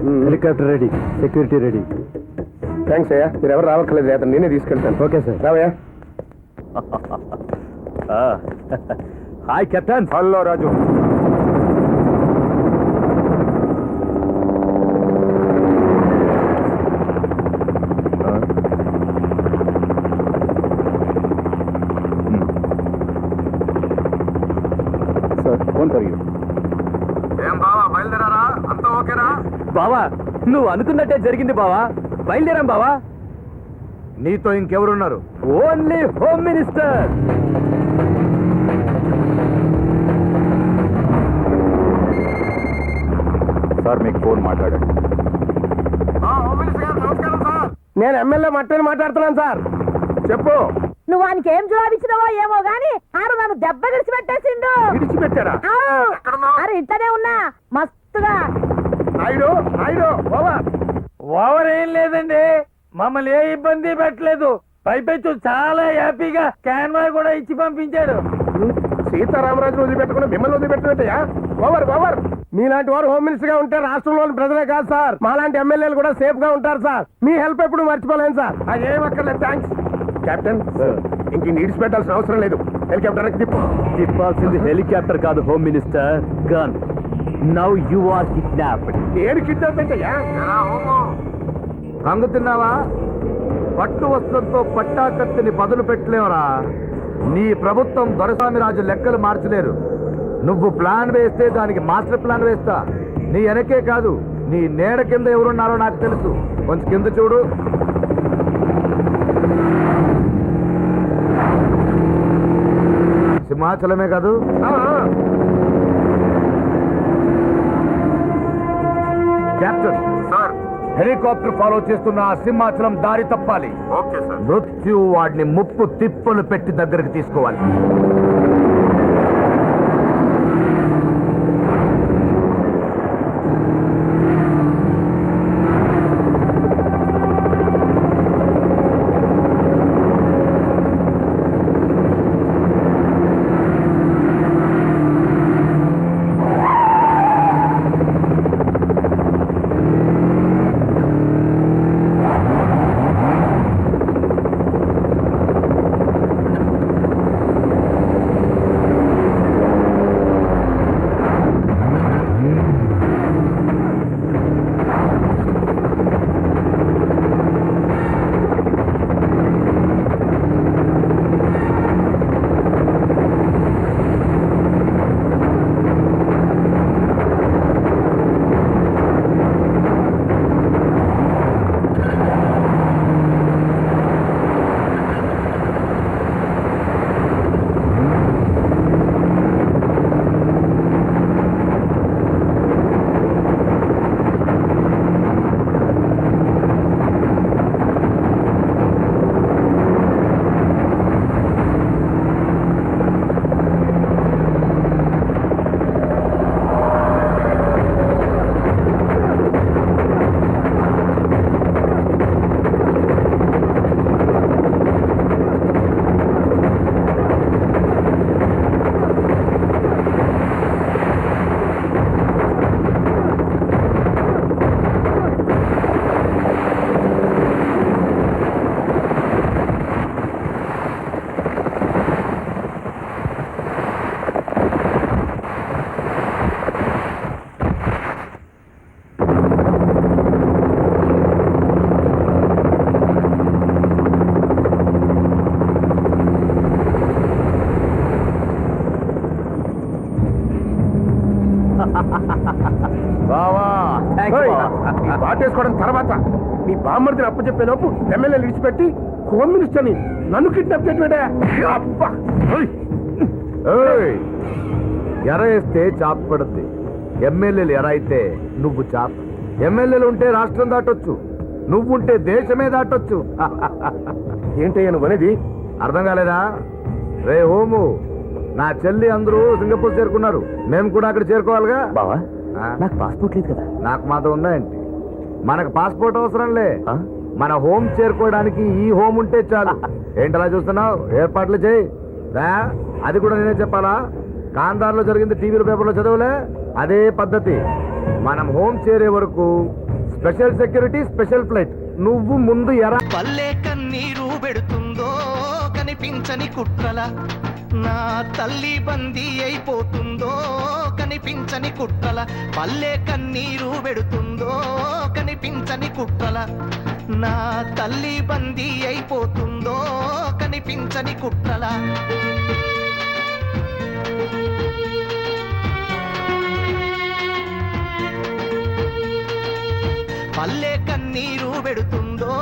Helicopter ready, security ready. Thanks అయ్యా, మీరు ఎవరు రావక్కర్లేదు, అతను నేనే తీసుకెళ్తాను. Okay sir. రావయ్యా. Hi captain. Hello Raju. Sir phone for you. ఏం బావా, బయలుదేరారా? అంతా ఓకేనా? బావా నువ్వు అనుకున్నట్టే జరిగింది బావా, బయలుదేరాం బావా. నీతో ఇంకెవరున్నారు? Only home minister. సార్ మీకు ఫోన్ మాట్లాడండి. నేను ఎమ్మెల్యే మట్టని మాట్లాడుతున్నాను సార్. చెప్పు. నువ్వు వానికి ఏం జవాబిచ్చినావో ఏమో గాని ఆడు నన్ను దెబ్బ విడిచిపెట్టేసిండు. విడిచిపెట్టారా? అరే ఇంట్లోనే ఉన్నా మస్తుగా. నాయుడు నాయుడు ఓవర్. ఓవర్ ఏం లేదండి, మమ్మల్ని ఏ ఇబ్బంది పెట్టలేదు. పైపెచ్చు చాలా హ్యాపీగా క్యాన్వా కూడా ఇచ్చి పంపించాడు. సీతారామరాజు వదిలిపెట్టకుండా మిమ్మల్ని వదిలిపెట్టినట్టయ్యా. Over over. మీలాంటి వారు హోమ్ మినిస్టర్ గా ఉంటే రాష్ట్రంలోని ప్రజలే కాదు సార్, మాలాంటి ఎమ్మెల్యేలు కూడా సేఫ్ గా ఉంటారు సార్. మీ హెల్ప్ ఎప్పుడు మర్చిపోలేను సార్. అదేం అక్కర్లేదు. Thanks captain. ఇంక నీడ్స్ పెట్టాల్సిన అవసరం లేదు. హెలికాప్టర్ తిప్పు. తిప్పాల్సింది హెలికాప్టర్ కాదు home minister, gun. Now you are kidnapped. ఏడు కిడ్నాప్ ఏంటయ్యా? కంగు తిన్నావా? పట్టు వస్త్రంతో పట్టాకత్తిని బదులు పెట్టలేవరా. నీ ప్రభుత్వం దొరస్వామి రాజు లెక్కలు మార్చలేరు. నువ్వు ప్లాన్ వేస్తే దానికి మాస్టర్ ప్లాన్ వేస్తా. నీ వెనకే కాదు, నీ నీడ కింద ఎవరున్నారో నాకు తెలుసు. కొంచెం కింద చూడు. సింహాచలమే కాదు. కెప్టెన్ సార్, హెలికాప్టర్ ఫాలో చేస్తున్న ఆ సింహాచలం దారి తప్పాలి. Okay sir. మృత్యు వాడిని ముప్పు తిప్పలు పెట్టి దగ్గరికి తీసుకోవాలి. బాటేసుకోవడం తర్వాత మీ బామ్మర్దిని అప్పచెప్పే లోపు ఎమ్మెల్యే విడిచిపెట్టి హోమ్ మినిస్టర్ని నన్ను కిడ్నాప్ చేయటమేటా? ఎర వేస్తే చాప్ పడుద్ది. ఎమ్మెల్యేలు ఎర అయితే నువ్వు చాప్. ఎమ్మెల్యేలు ఉంటే రాష్ట్రం దాటొచ్చు, నువ్వుంటే దేశమే దాటొచ్చు. ఏంటయ్యా నువ్వు అనేది? అర్థం కాలేదా? రే హోము, నా చెల్లి అందరూ సింగపూర్ చేరుకున్నారు, మేము కూడా అక్కడ చేరుకోవాలిగా. బావా నాకు పాస్పోర్ట్ లేదు కదా. నాకు మాత్రం ఉందా ఏంటి? మనకు పాస్పోర్ట్ అవసరంలే. మన హోమ్ చేరుకోవడానికి ఈ హోమ్ ఉంటే చాలు. ఏంటలా చూస్తున్నావు? ఏర్పాట్లు చేయి. అది కూడా నేనే చెప్పాలా? కాందార్లో జరిగింది టీవీలో పేపర్లో చదవలే? అదే పద్ధతి. మనం హోమ్ చేరే వరకు స్పెషల్ సెక్యూరిటీ, స్పెషల్ ఫ్లైట్. నువ్వు ముందు ఎరా. పల్లె కన్నీరు పెడుతుందో కనిపించని కుట్రల, నా తల్లి బందీ అయిపోతుందో కనిపించని కుట్రల. పల్లె కన్నీరు పెడుతుందో కనిపించని కుట్రల, నా తల్లి బందీ అయిపోతుందో కనిపించని కుట్రల. పల్లె కన్నీరు పెడుతుందో